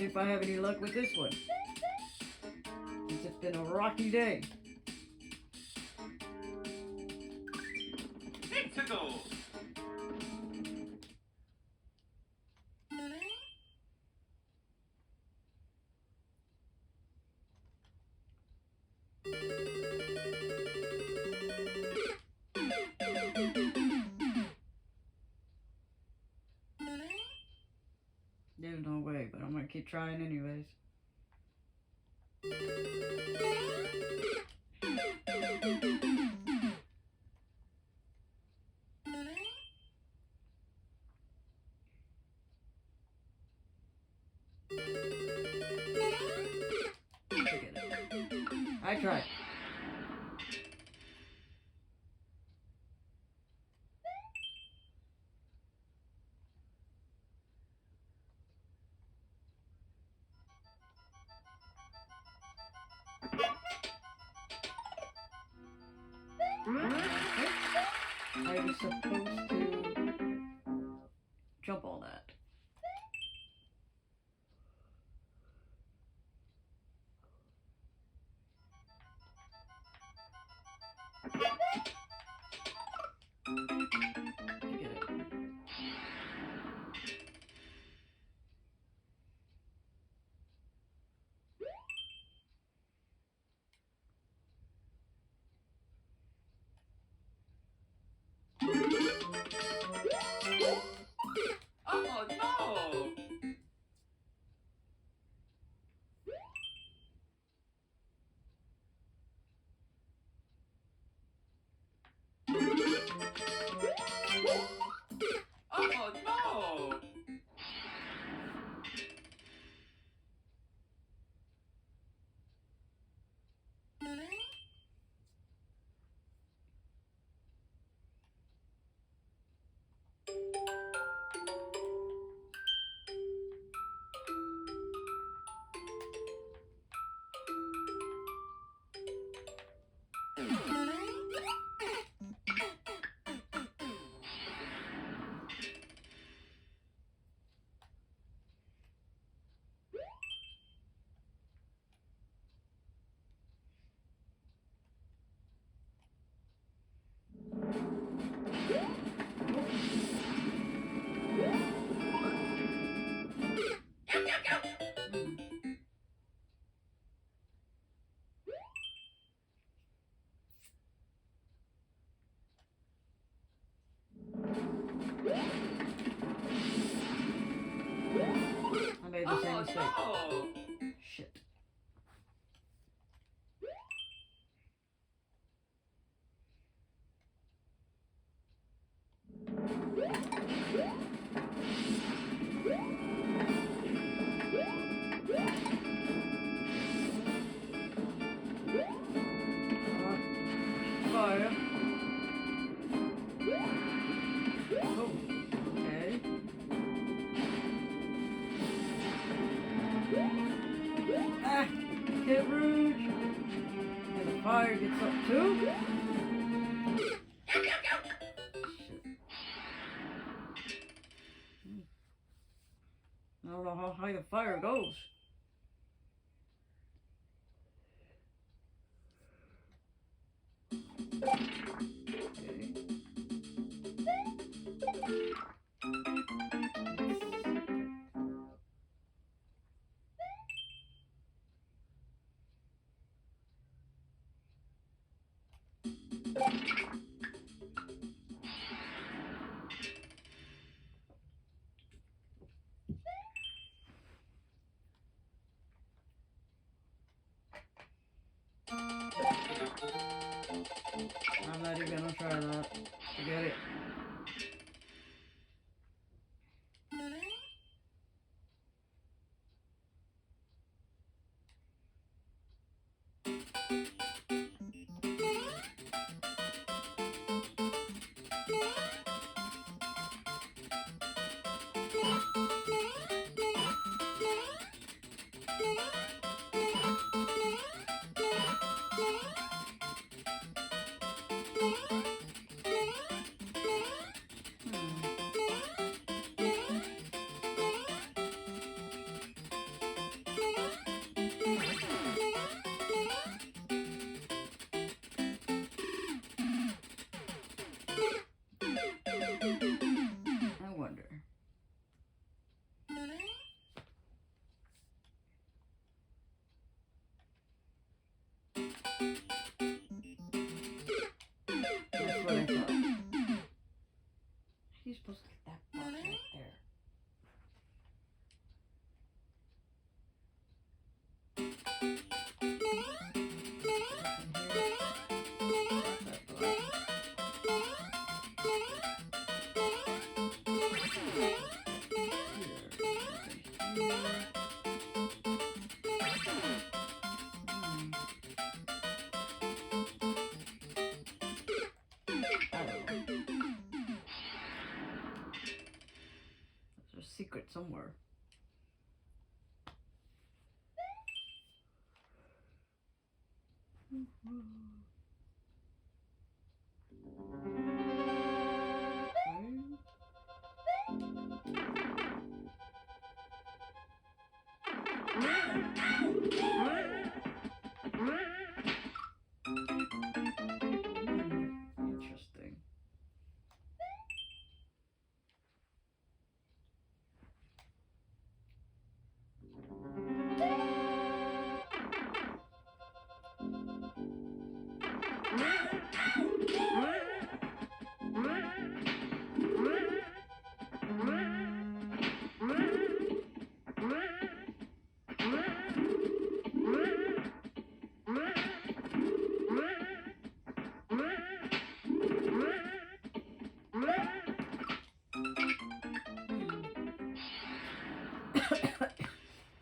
see if I have any luck with this one. It's been a rocky day. Let's go. There's no way, but I'm gonna keep trying anyways. Forget it. I tried. I was supposed to jump all that. Forget it. Oh no! Oh no! I made the same Oh mistake. no! Shit. Fire. Oh, okay. Ah, Kid Rouge. And the fire gets up too. Shit. I don't know how high the fire goes. Okay. I'm There's a secret somewhere. Interesting.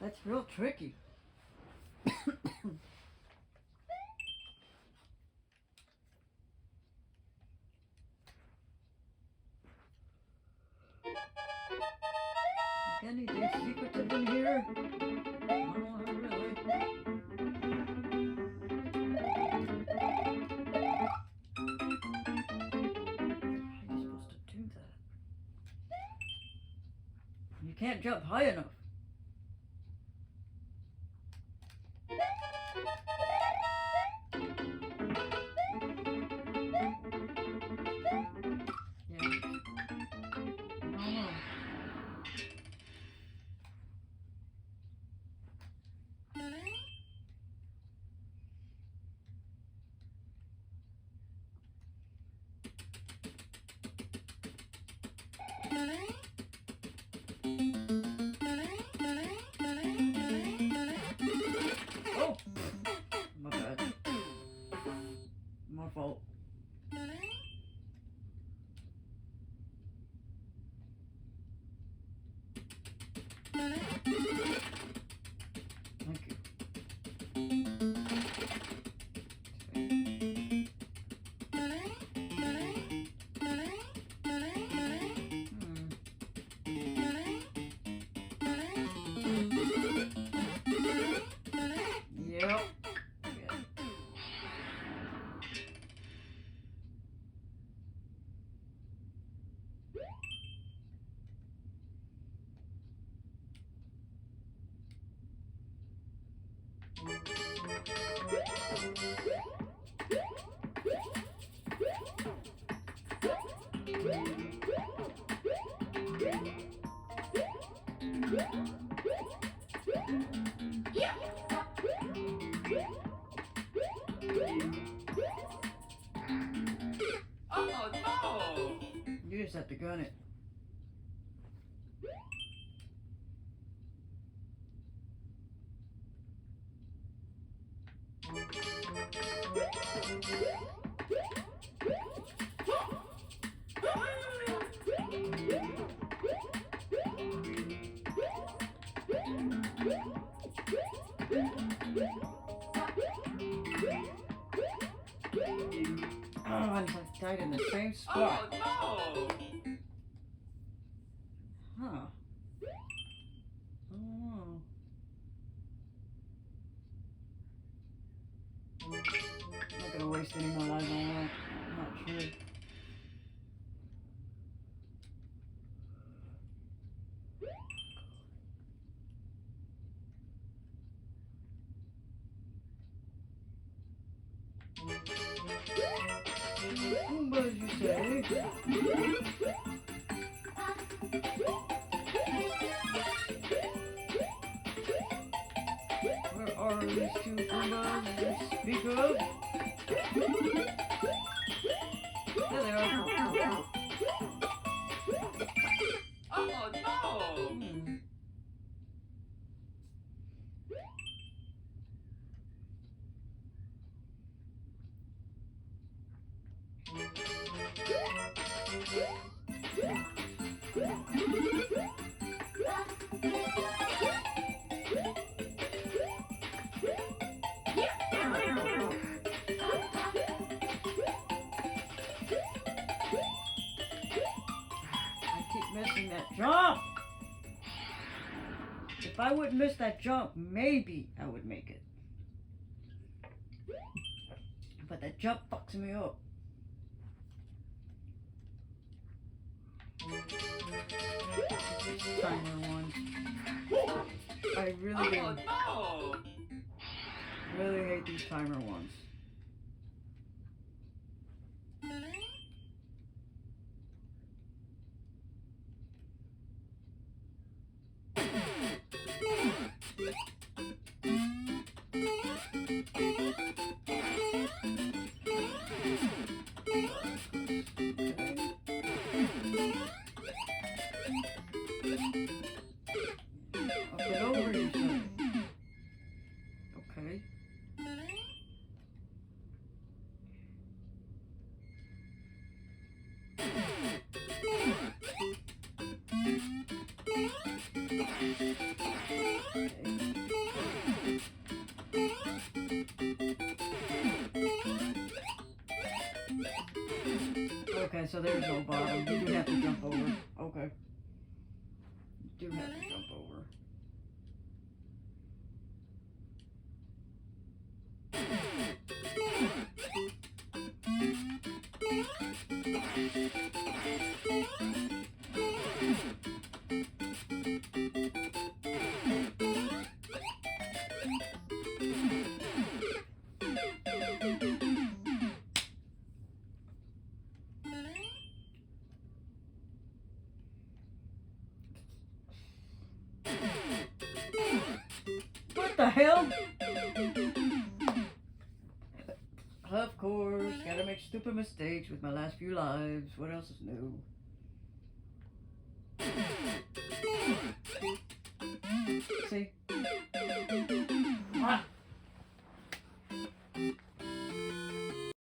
That's real tricky. Any of these secrets have been here? No, not really. How are you supposed to do that? You can't jump high enough. Oh! My bad. My fault. Thank you. Yep. Oh no! You just have to gun it. Oh, I died in the same spot. Oh no! Huh. Oh. I'm not gonna waste any more lives on that. I'm not sure. What did you say? Where are these two Goombas you speak of? There they are. Oh no! Hmm. If I wouldn't miss that jump, maybe I would make it. But that jump fucks me up. Timer one. I really do. Oh no! Really hate these timer ones. Up and over, you say. Okay. Okay, so there's no bottom. You do have to jump over. Okay. You do have to jump over. What the hell? Of course, gotta make stupid mistakes with my last few lives. What else is new?